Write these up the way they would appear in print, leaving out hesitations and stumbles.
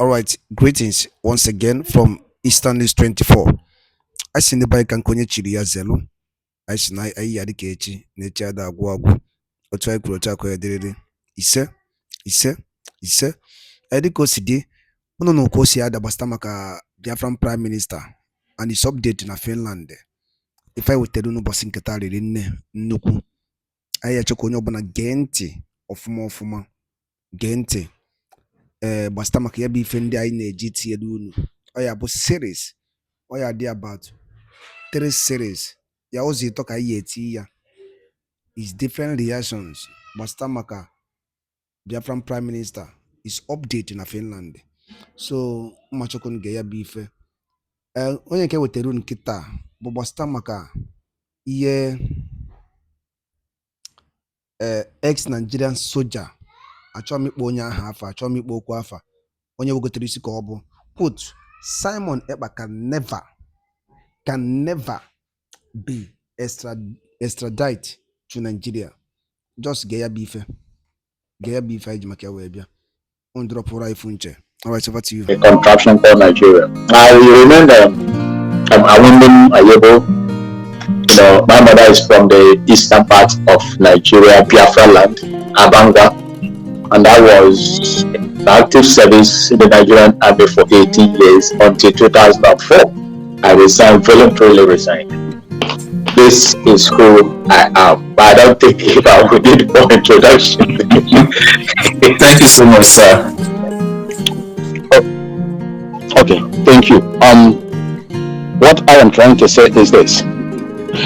All right, greetings once again from Eastern News 24. I see the bike and konye chiri ya zelu. I see na ayi adike echi nechi ada agwu. Otu ai kwuru otu akọ ya dịrịrị. Ise. Ediko si di. Uno no kosi ada basta maka Biafran Prime Minister and his update na Finland. If I would tell you no bossing nketa riri nne nnukwu. Ayi achọkọ onye ọbụla gee ntị ọfụma gee ntị. Basta maka ya bụ ife ndị anyị na-eji tinyere unu. Oya bụ series. Oya dị about 3 series. Ya ụzọ ịtọ ka anyị eti ya. Is different reactions. Basta maka Biafran Prime Minister is updating na Finland. So mmachọkọ ga ya bụ ife. Onye nke wetara unu kita bụ basta maka ihe ex-Nigerian soldier. Achọ m ikpo onye aha afa, achọ m ikpo okwu afa. Onye wegotere isi ka ọ bụ quote, Simon Ekpa can never be extradited to Nigeria. Just get ya bife eji maka wee bịa. On drop for iPhone nche. All right, over to you. A contraption called Nigeria. I remember Awundum Ayebo. You know, my mother is from the eastern part of Nigeria, Biafra land, Abanga. And I was in active service in the Nigerian army for 18 years until 2004. I voluntarily resigned. This is who I am. But I don't think if I would need more introduction. Thank you so much, sir. Okay, thank you. What I am trying to say is this.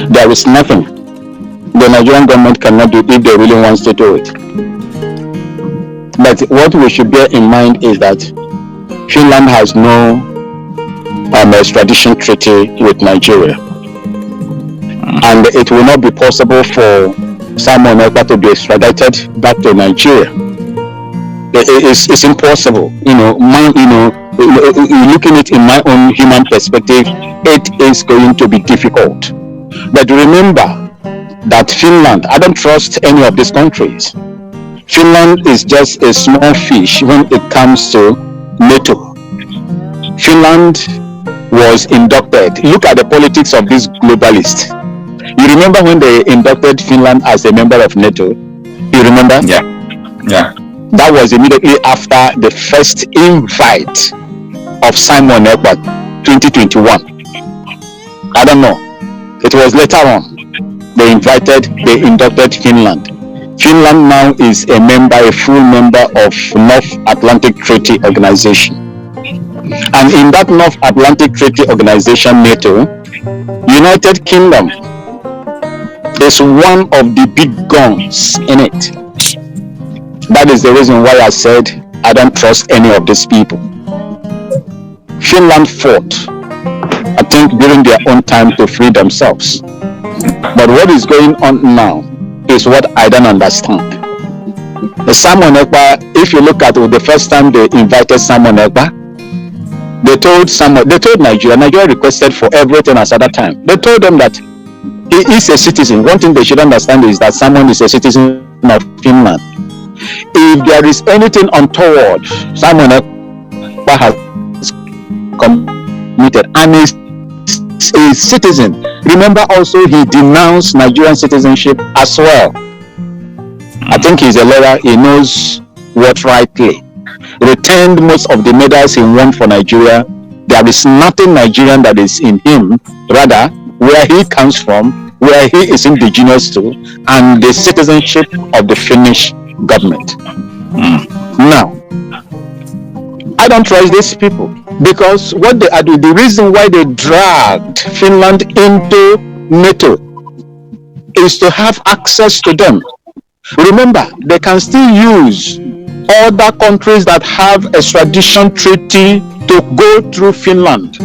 There is nothing the Nigerian government cannot do if they really wants to do it. But what we should bear in mind is that Finland has no extradition treaty with Nigeria. And it will not be possible for Simon Ekpa to be extradited back to Nigeria. It's impossible. Looking at it in my own human perspective, it is going to be difficult. But remember that Finland, I don't trust any of these countries. Finland is just a small fish when it comes to NATO. Finland was inducted. Look at the politics of these globalists. You remember when they inducted Finland as a member of NATO? You remember? Yeah. That was immediately after the first invite of Simon Ekpa, 2021. I don't know. It was later on they inducted Finland. Finland now is a full member of North Atlantic Treaty Organization. And in that North Atlantic Treaty Organization, NATO, United Kingdom is one of the big guns in it. That is the reason why I said I don't trust any of these people. Finland fought, I think, during their own time to free themselves. But what is going on now is what I don't understand. Simon Ekpa, if you look at the first time they invited Simon Ekpa, they told Nigeria requested for everything at that time. They told them that he is a citizen. One thing they should understand is that Simon is a citizen of Finland. If there is anything untoward, Simon Ekpa has committed and is a citizen. Remember also he denounced Nigerian citizenship as well. I think he's a lawyer, he knows what rightly. Returned most of the medals he won for Nigeria. There is nothing Nigerian that is in him, rather where he comes from, where he is indigenous to, and the citizenship of the Finnish government. Now, I don't trust these people because what they are doing, the reason why they dragged Finland into NATO is to have access to them. Remember, they can still use other countries that have extradition treaty to go through Finland.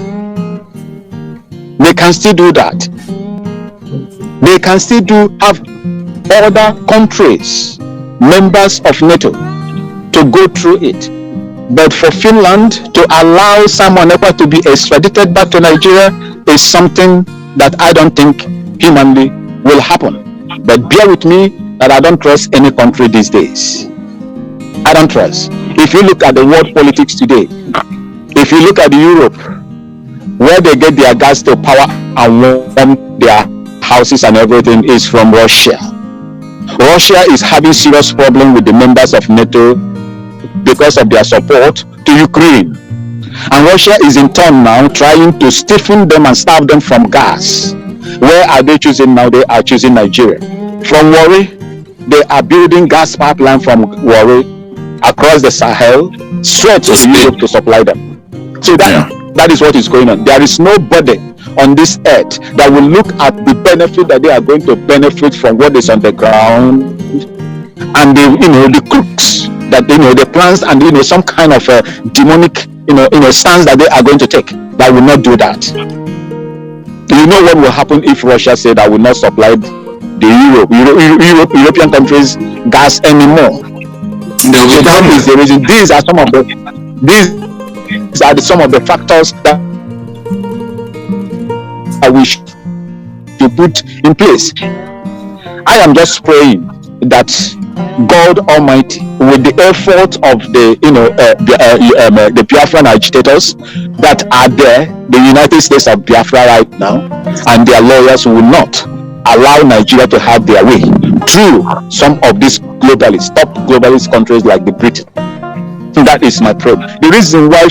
They can still do that. They can still have other countries, members of NATO, to go through it. But for Finland to allow Simon Ekpa to be extradited back to Nigeria is something that I don't think humanly will happen. But bear with me that I don't trust any country these days. I don't trust. If you look at the world politics today, if you look at Europe, where they get their gas to power and warm their houses and everything is from Russia. Russia is having serious problem with the members of NATO because of their support to Ukraine. And Russia is in turn now trying to stiffen them and starve them from gas. Where are they choosing now? They are choosing Nigeria. From Warri, they are building gas pipeline from Warri across the Sahel straight to Europe to supply them. So that is what is going on. There is nobody on this earth that will look at the benefit that they are going to benefit from what is on the ground, and the crooks that the plans and some kind of a demonic stance that they are going to take, that will not do that. You know what will happen if Russia said I will not supply the European countries gas anymore? So that is the reason. These are some of the factors that we should put in place. I am just praying that God Almighty, with the effort of the Biafran agitators that are there, the United States of Biafra right now, and their lawyers will not allow Nigeria to have their way through some of these top globalist countries like the Britain. That is my prayer. The reason why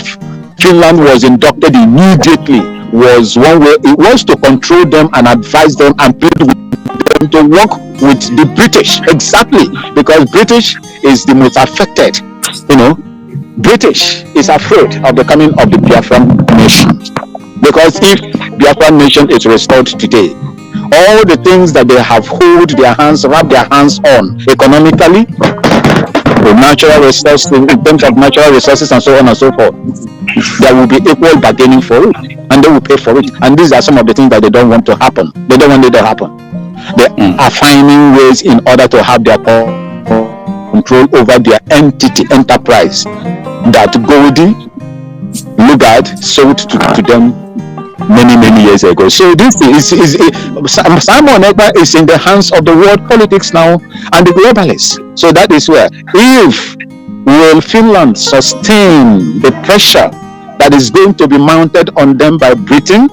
Finland was inducted immediately was one way. It was to control them and advise them and plead with them to work with the British, exactly, because British is the most affected. British is afraid of the coming of the Biafran nation, because if Biafran nation is restored today, all the things that they have wrapped their hands on economically, the natural resources, in terms of natural resources and so on and so forth, there will be equal bargaining for it, and they will pay for it. And these are some of the things that they don't want to happen. They don't want it to happen. They are finding ways in order to have their control over their enterprise that Goldie Lugard sold to them many years ago. So this is Simon Ekpa is in the hands of the world politics now and the globalists. So that is where, if will Finland sustain the pressure that is going to be mounted on them by Britain,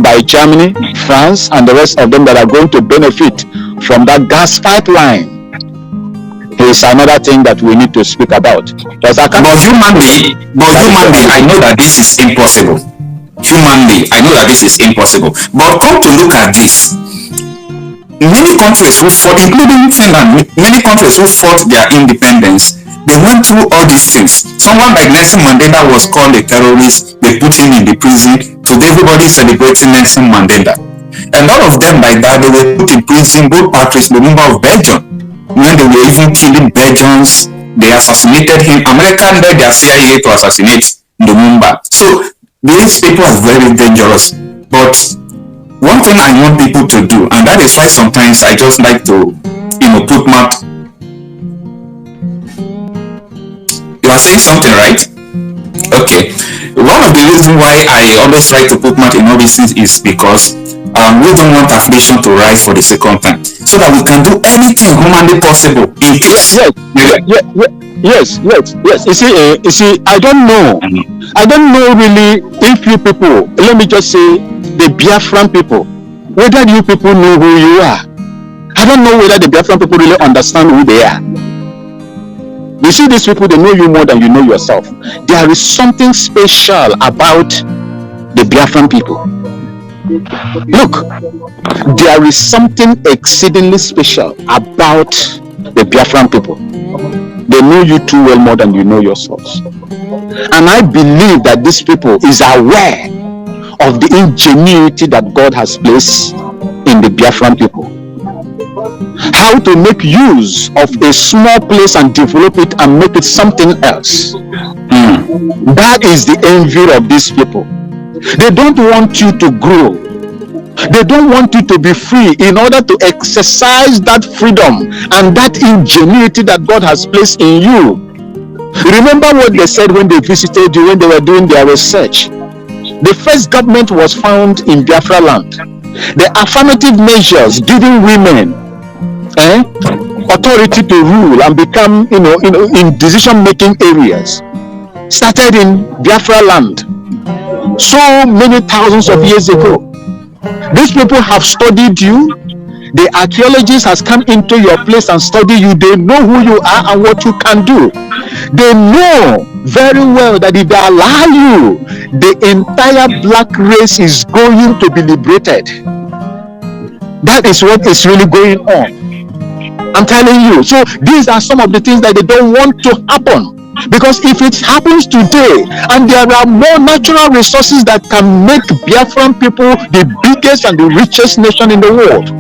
by Germany, France, and the rest of them that are going to benefit from that gas pipeline, is another thing that we need to speak about. But humanly, I know that this is impossible. Humanly, I know that this is impossible. But come to look at this. Many countries who fought, including Finland, many countries who fought their independence, they went through all these things. Someone like Nelson Mandela was called a terrorist. They put him in the prison. Today everybody is celebrating Nelson Mandela. And all of them like that, they were put in prison. Both Patrice Lumumba of Belgium, when they were even killing Belgians, they assassinated him. American led their CIA to assassinate Lumumba. So these people are very dangerous. But one thing I want people to do, and that is why sometimes I just like to, put mouth. You are saying something, right? Okay. One of the reasons why I always try to put mouth in all these things is because we don't want affliction to rise for the second time, so that we can do anything humanly possible in case. Yes. You see, I don't know really if you people, let me just say, the Biafran people, whether you people know who you are. I don't know whether the Biafran people really understand who they are. You see, these people, they know you more than you know yourself. There is something special about the Biafran people. Look, there is something exceedingly special about the Biafran people. They know you too well more than you know yourselves. And I believe that these people is aware of the ingenuity that God has placed in the Biafran people. How to make use of a small place and develop it and make it something else. That is the envy of these people. They don't want you to grow. They don't want you to be free in order to exercise that freedom and that ingenuity that God has placed in you. Remember what they said when they visited you, when they were doing their research. The first government was found in Biafra land. The affirmative measures giving women authority to rule and become, in decision-making areas, started in Biafra land so many thousands of years ago. These people have studied you. The archaeologist has come into your place and studied you. They know who you are and what you can do. They know very well that if they allow you, the entire black race is going to be liberated. That is what is really going on. I'm telling you. So these are some of the things that they don't want to happen. Because if it happens today, and there are more natural resources that can make Biafran people the biggest and the richest nation in the world.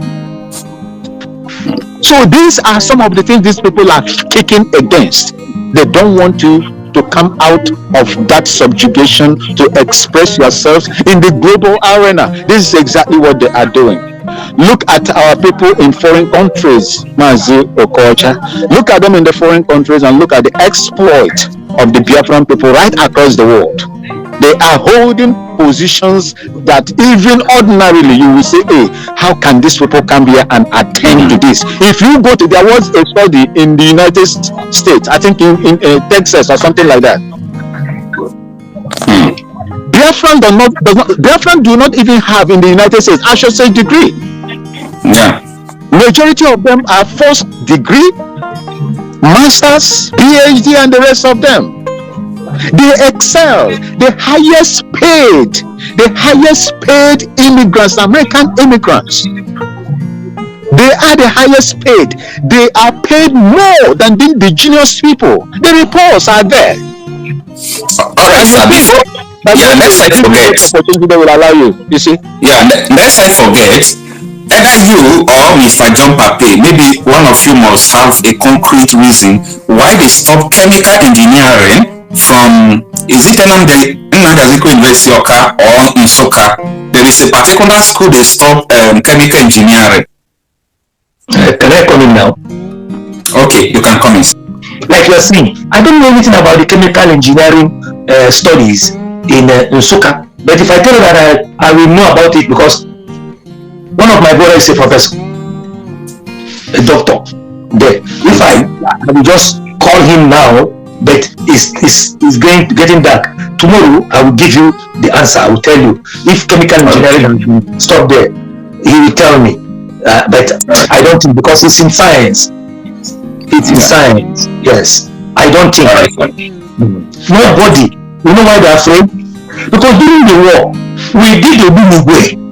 So these are some of the things these people are kicking against. They don't want you to come out of that subjugation, to express yourselves in the global arena. This is exactly what they are doing. Look at our people in foreign countries, Mazi Okocha. Look at them in the foreign countries and look at the exploit of the Biafran people right across the world. They are holding positions that even ordinarily you will say, hey, how can these people come here and attend to this? If you go to, there was a study in the United States, I think in Texas or something like that. Biafran do not even have in the United States, I should say, degree. Yeah. Majority of them are first degree, masters, PhD, and the rest of them. They excel. The highest paid immigrants, American immigrants. They are the highest paid. They are paid more than the indigenous people. The reports are there. Alright, sir. Before, let's not forget. They will allow you. You see? Yeah, let's not forget. Either you or Mr. John Pape, maybe one of you must have a concrete reason why they stop chemical engineering from, is it Nnamdi Azikiwe University Oka or Nsukka? There is a particular school they stop chemical engineering. Can I come in now? Okay, you can come in. Like you are saying, I don't know anything about the chemical engineering studies in Nsukka, but if I tell you that I will know about it because one of my brothers is a professor, a doctor there. If I will just call him now, but it's getting dark. Tomorrow I will give you the answer. I will tell you if chemical engineering will stop there. He will tell me, but I don't think, because it's in science. It's in science. Yes, I don't think. Nobody. You know why they're afraid? Because during the war, we did the Obinigwe.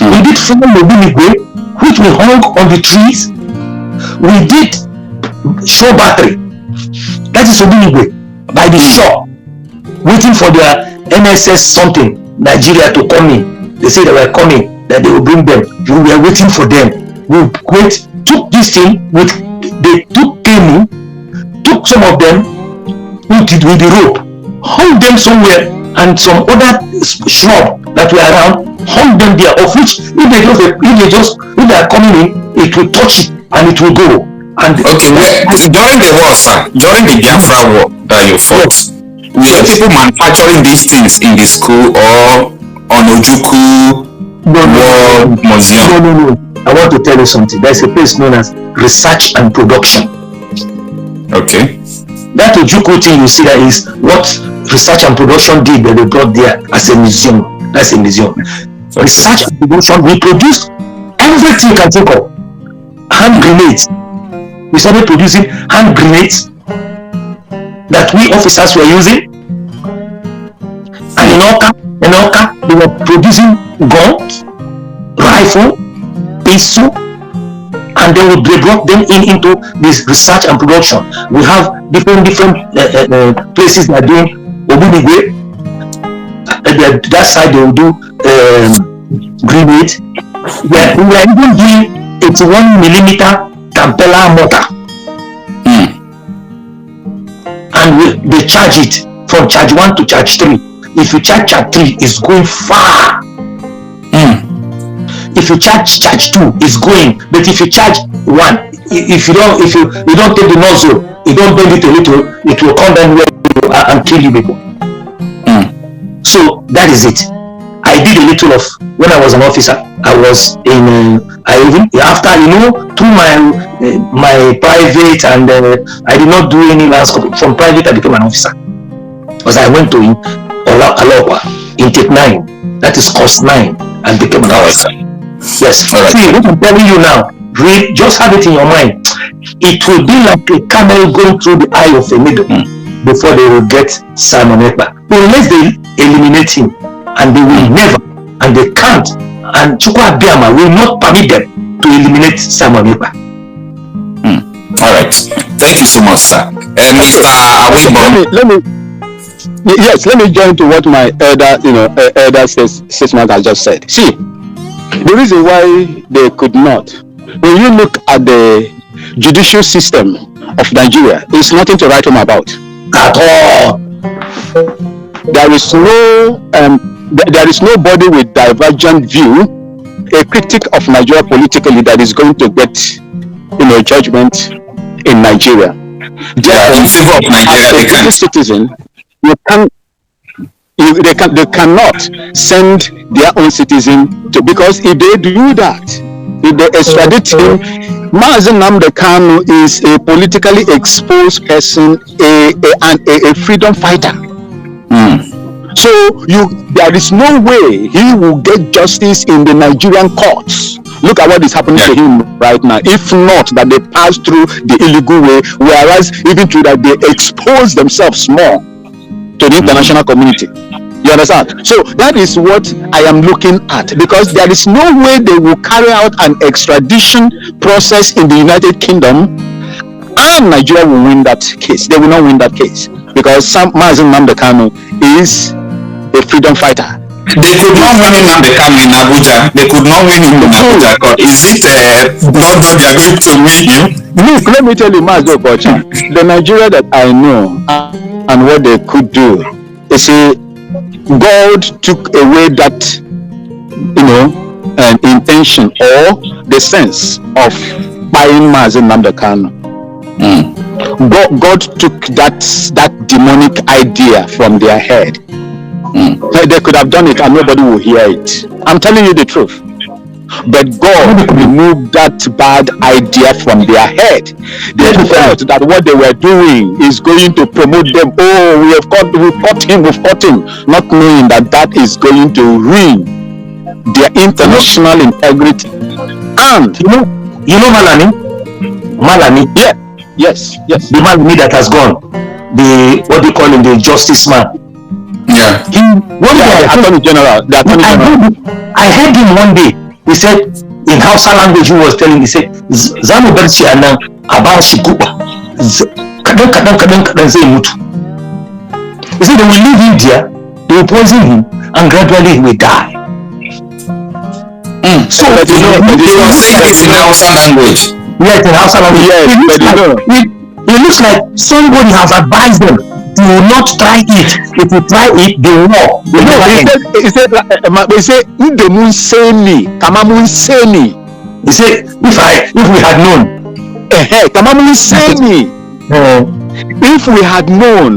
We did film Obinigwe, which we hung on the trees. We did shore battery. That is Obinigwe, by the shore, waiting for their NSS something, Nigeria to come in. They say they were coming, that they will bring them. We were waiting for them. We took this thing, they took canoe, took some of them with the rope, hung them somewhere, and some other shrub that were around, hung them there, of which if they are coming in, it will touch it and it will go. And okay, during the war, sir, during the Biafra war that you fought, were people manufacturing these things in the school or on Ojukwu War Museum? No. I want to tell you something. There's a place known as Research and Production. Okay. That Ojukwu thing you see, that is what Research and Production did, that they brought there as a museum. That's a museum. Okay. Research and Production, we produced everything you can think of. Hand grenades. We started producing hand grenades that we officers were using. And in Oka, they were producing guns, rifle, pistol, and they brought them into this research and production. We have different places that are doing Obinigwe. That side they will do grenade. We are even doing 81mm Campella mortar, and they charge it from charge 1 to charge 3. If you charge 3, it's going far. If you charge 2, it's going. But if you charge 1, if you don't take the nozzle, you don't bend it a little, it will come down where and kill you people. So that is it. I I did a little of when I was an officer. I was in I even after through my private, and I did not do any landscape. From private I became an officer because I went to Alokwa intake 9, that is course 9, and became an officer. Yes. See, what I'm telling you now, read, just have it in your mind. It will be like a camel going through the eye of a needle before they will get Simon Ekpa. Unless they eliminate him, and they will never, and they can't, and Chukwu Abiyama will not permit them to eliminate Simon Ekpa. All right. Thank you so much, sir. Let me join to what my elder statesman has just said. See, the reason why they could not, when you look at the judicial system of Nigeria, it's nothing to write home about at all. There is nobody with divergent view, a critic of Nigeria politically, that is going to get judgment in Nigeria. In favor of Nigeria, as a citizen, they cannot send their own citizen to, because if they do that, if they extradite him, Mazi Nnamdi Kanu is a politically exposed person, and a freedom fighter. So there is no way he will get justice in the Nigerian courts. Look at what is happening to him right now. If not that they pass through the illegal way, whereas even through that they expose themselves more to the international community. You understand? So that is what I am looking at, because there is no way they will carry out an extradition process in the United Kingdom and Nigeria will win that case. They will not win that case because Mazi Nnamdi Kanu is a freedom fighter. They could not win Nnamdi Kanu in Abuja. They could not win him in Abuja. Is it London they are going to win him? Look, let me tell you, Mazi Okocha, the Nigeria that I know and what they could do is God took away that an intention or the sense of buying Mazi Nnamdi Kanu. God took that demonic idea from their head. They could have done it and nobody will hear it. I'm telling you the truth. But God removed that bad idea from their head. They felt that what they were doing is going to promote them. Oh, we've caught him, not knowing that is going to ruin their international integrity. And you know Malami? Yeah. Yes. The Malami that has gone. What they call him, the justice man. Yeah. The Attorney General. I heard him one day. He said in Hausa language, he was telling, he said, Zamu barci anan abashi guba. Kadan zai mutu. He said they will leave him there, they will poison him, and gradually he will die. So they were saying this in Hausa language. Yes, in Hausa language. Yes, it looks like somebody has advised them. Do not try it. If you try it, they will walk. He said, He said, if we had known. If we had known,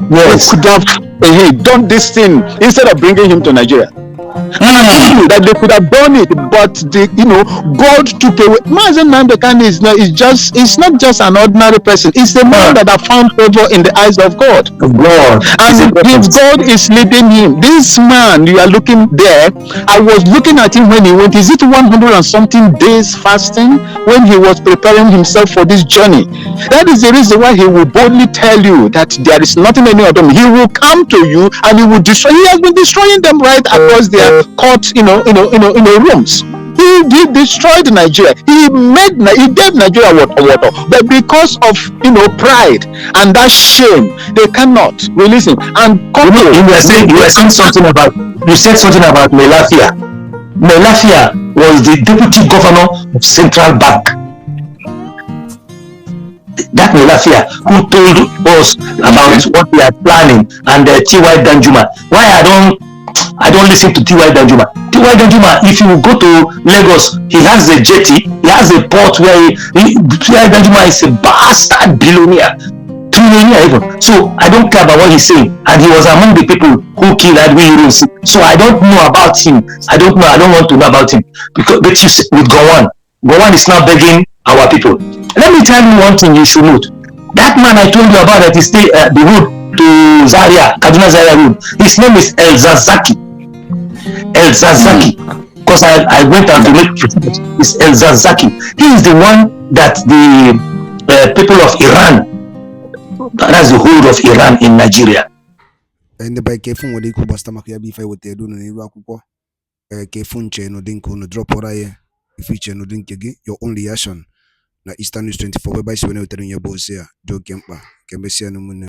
yes, we could have done this thing instead of bringing him to Nigeria. That they could have done it, but God took away. Mazi Nnamdi Kanu is not just an ordinary person. It's a man that have found favor in the eyes of God. And if God is leading him, this man you are looking there, I was looking at him when he went. Is it 100 and something days fasting when he was preparing himself for this journey? That is the reason why he will boldly tell you that there is nothing any of them. He will come to you and he will destroy. He has been destroying them right across their court, rooms. He destroyed Nigeria. He gave Nigeria water, but because of pride and that shame, they cannot release him. And you said something about Melafia. Melafia was the deputy governor of Central Bank. That Melafia who told us about what we are planning, and T.Y. Danjuma. Why I don't listen to T.Y. Danjuma. T.Y. Danjuma, if you go to Lagos, he has a jetty, he has a port where T.Y. Danjuma is a bastard billionaire. multi-millionaire even. So I don't care about what he's saying. And he was among the people who killed Adwe Ironsi. So I don't know about him. I don't want to know about him. Because but you with Gowon is now begging our people. Let me tell you one thing you should note. That man I told you about that is the road to Zaria, Kaduna Zaria road. His name is El Zazaki. Because I went out to make it's El Zazaki. He is the one that the people of Iran, that's the whole of Iran in Nigeria. And by Kefun wode ko basta maka ya bi fa wote do no iru akwukwo Kefun che no dinko no drop ora ye feature no dinke gi your own reaction na Eastern News 24 whereby when you tell your boss here do kempa kembe sia no mun